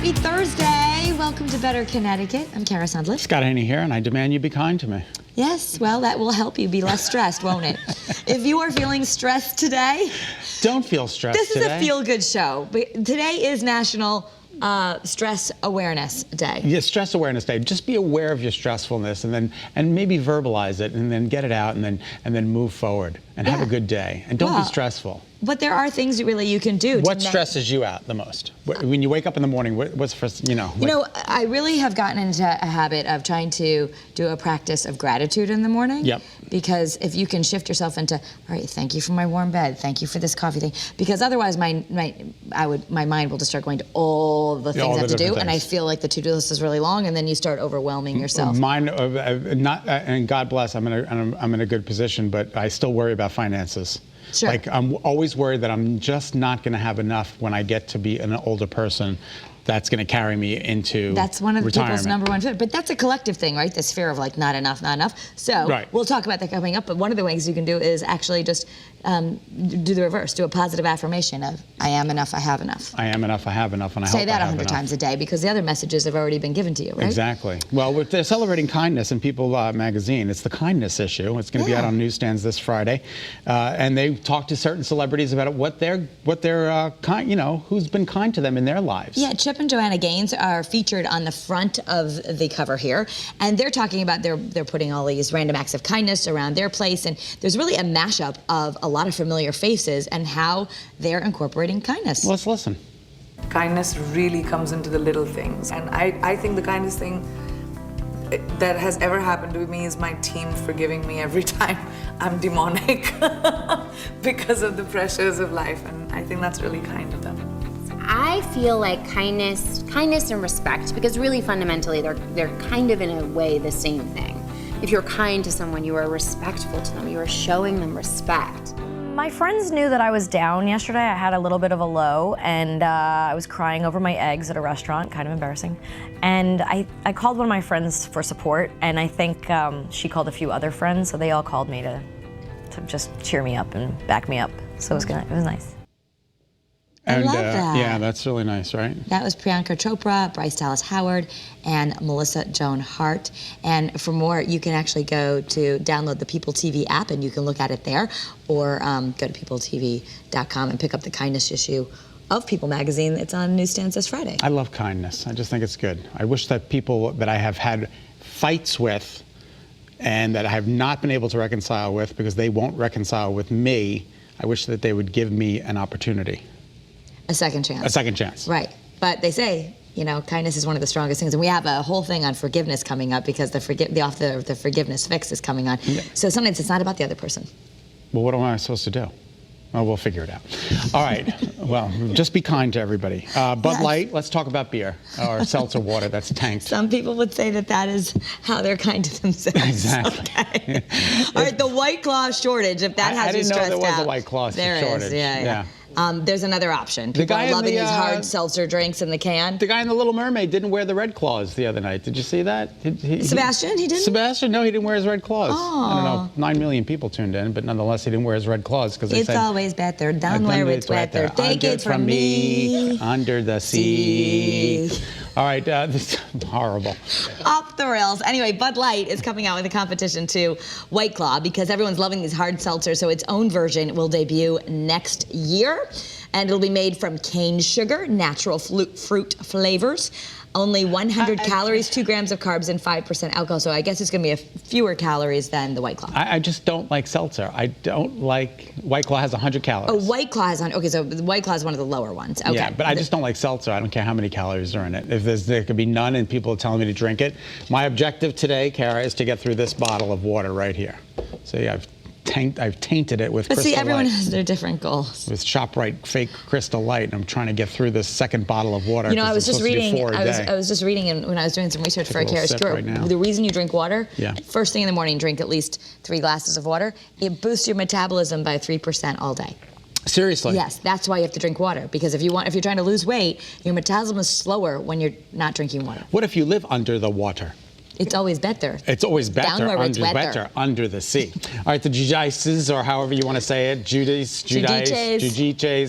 Happy Thursday. Welcome to Better Connecticut. I'm Kara Sandler. Scott Haney here, and I demand you be kind to me. Yes, well, that will help you be less stressed, won't it? If you are feeling stressed today, don't feel stressed this today. is a feel-good show. Today is National Stress Awareness Day. Yeah, Stress Awareness Day. Just be aware of your stressfulness, and maybe verbalize it, and then get it out, and then move forward and have a good day. And don't be stressful. But there are things you can do. What stresses you out the most? When you wake up in the morning, what's first, I really have gotten into a habit of trying to do a practice of gratitude in the morning. Yep. Because if you can shift yourself into, all right, thank you for my warm bed, thank you for this coffee thing, because otherwise my mind will just start going to all the things I have to do, and I feel like the to-do list is really long, and then you start overwhelming yourself. Mine, and God bless, I'm in a good position, but I still worry about finances. Sure. Like, I'm always worried that I'm just not going to have enough when I get to be an older person. That's going to carry me into That's one of the retirement. people's number one fear. But that's a collective thing, right? This fear of like not enough, not enough. So we'll talk about that coming up. But one of the ways you can do is actually just do the reverse. Do a positive affirmation of I am enough, I have enough. I am enough, I have enough, and I hope I have enough. Say that 100 times a day, because the other messages have already been given to you, right? Exactly. Well, they're celebrating kindness in People magazine. It's the kindness issue. It's going to be out on newsstands this Friday, and they talked to certain celebrities about what they're kind, who's been kind to them in their lives. Yeah, Chip and Joanna Gaines are featured on the front of the cover here, and they're talking about they're putting all these random acts of kindness around their place, and there's really a mashup of a lot of familiar faces and how they're incorporating kindness. Let's listen. Kindness really comes into the little things, and I think the kindest thing that has ever happened to me is my team forgiving me every time I'm demonic because of the pressures of life, and I think that's really kind of them. I feel like kindness and respect, because really fundamentally they're kind of in a way the same thing. If you're kind to someone, you are respectful to them, you are showing them respect. My friends knew that I was down yesterday. I had a little bit of a low, and I was crying over my eggs at a restaurant, kind of embarrassing. And I called one of my friends for support, and I think she called a few other friends, so they all called me to just cheer me up and back me up. So it was good. It was nice. I love that. Yeah, that's really nice, right? That was Priyanka Chopra, Bryce Dallas Howard, and Melissa Joan Hart. And for more, you can actually go to download the People TV app, and you can look at it there, or go to peopletv.com and pick up the kindness issue of People magazine. It's on newsstands this Friday. I love kindness. I just think it's good. I wish that people that I have had fights with and that I have not been able to reconcile with because they won't reconcile with me, I wish that they would give me an opportunity. A second chance. A second chance. Right. But they say, kindness is one of the strongest things. And we have a whole thing on forgiveness coming up because the forgiveness fix is coming on. Yeah. So sometimes it's not about the other person. Well, what am I supposed to do? Oh, we'll figure it out. All right. Well, just be kind to everybody. Bud Light, let's talk about beer or seltzer water that's tanked. Some people would say that is how they're kind to themselves. Exactly. Okay. All right, the White Claw shortage, if that has you stressed out. I didn't know there was a White Claw shortage. There is, yeah. There's another option. People are loving these hard seltzer drinks in the can. The guy in The Little Mermaid didn't wear the Red Claws the other night. Did you see that? Sebastian, he didn't? Sebastian, no, he didn't wear his Red Claws. Oh. I don't know, 9 million people tuned in, but nonetheless, he didn't wear his Red Claws because they it's said... It's always better down where it's wetter. Take it from me. Under the sea. All right, this is horrible. Off the rails. Anyway, Bud Light is coming out with a competition to White Claw because everyone's loving these hard seltzers, so its own version will debut next year. And it'll be made from cane sugar, natural fruit flavors, only 100 calories, 2 grams of carbs, and 5% alcohol. So I guess it's going to be fewer calories than the White Claw. I just don't like seltzer. I don't like... White Claw has 100 calories. Oh, White Claw has 100. Okay, so the White Claw is one of the lower ones. Okay. Yeah, but I just don't like seltzer. I don't care how many calories are in it. If there could be none and people are telling me to drink it. My objective today, Kara, is to get through this bottle of water right here. See, I've tainted it with Crystal Light. But see, everyone has their different goals. With ShopRite fake Crystal Light, and I'm trying to get through this second bottle of water. I was just reading. I was just reading, and when I was doing some research for a Kara's Cure, right the reason you drink water, first thing in the morning, drink at least 3 glasses of water. It boosts your metabolism by 3% all day. Seriously? Yes, that's why you have to drink water, because if you're trying to lose weight, your metabolism is slower when you're not drinking water. What if you live under the water? It's always better. It's always better. Down where it's wetter. Better under the sea. All right, the Giudices, or however you want to say it, Giudices,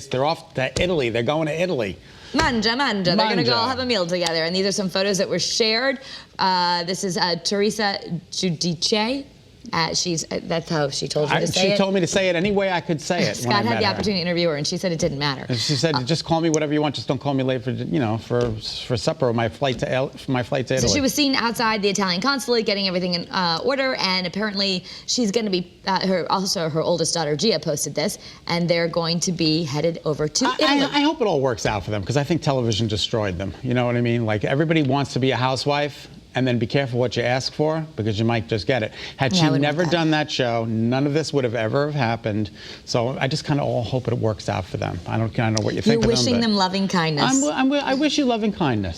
they're off to Italy. They're going to Italy. Manja. They're going to go Manja. have a meal together. And these are some photos that were shared. This is Teresa Giudice. That's how she told you to say it. She told me to say it any way I could say it. Scott had the opportunity to interview her, and she said it didn't matter. And she said, "Just call me whatever you want. Just don't call me late for supper or my flight to Italy." So she was seen outside the Italian consulate getting everything in order, and apparently she's going to be. Her oldest daughter Gia posted this, and they're going to be headed over to Italy. I hope it all works out for them, because I think television destroyed them. You know what I mean? Like, everybody wants to be a housewife. And then be careful what you ask for, because you might just get it. Had she never done that show, none of this would have ever happened. So I just kind of all hope it works out for them. I don't know what you think of them. You're wishing them loving kindness. I wish you loving kindness.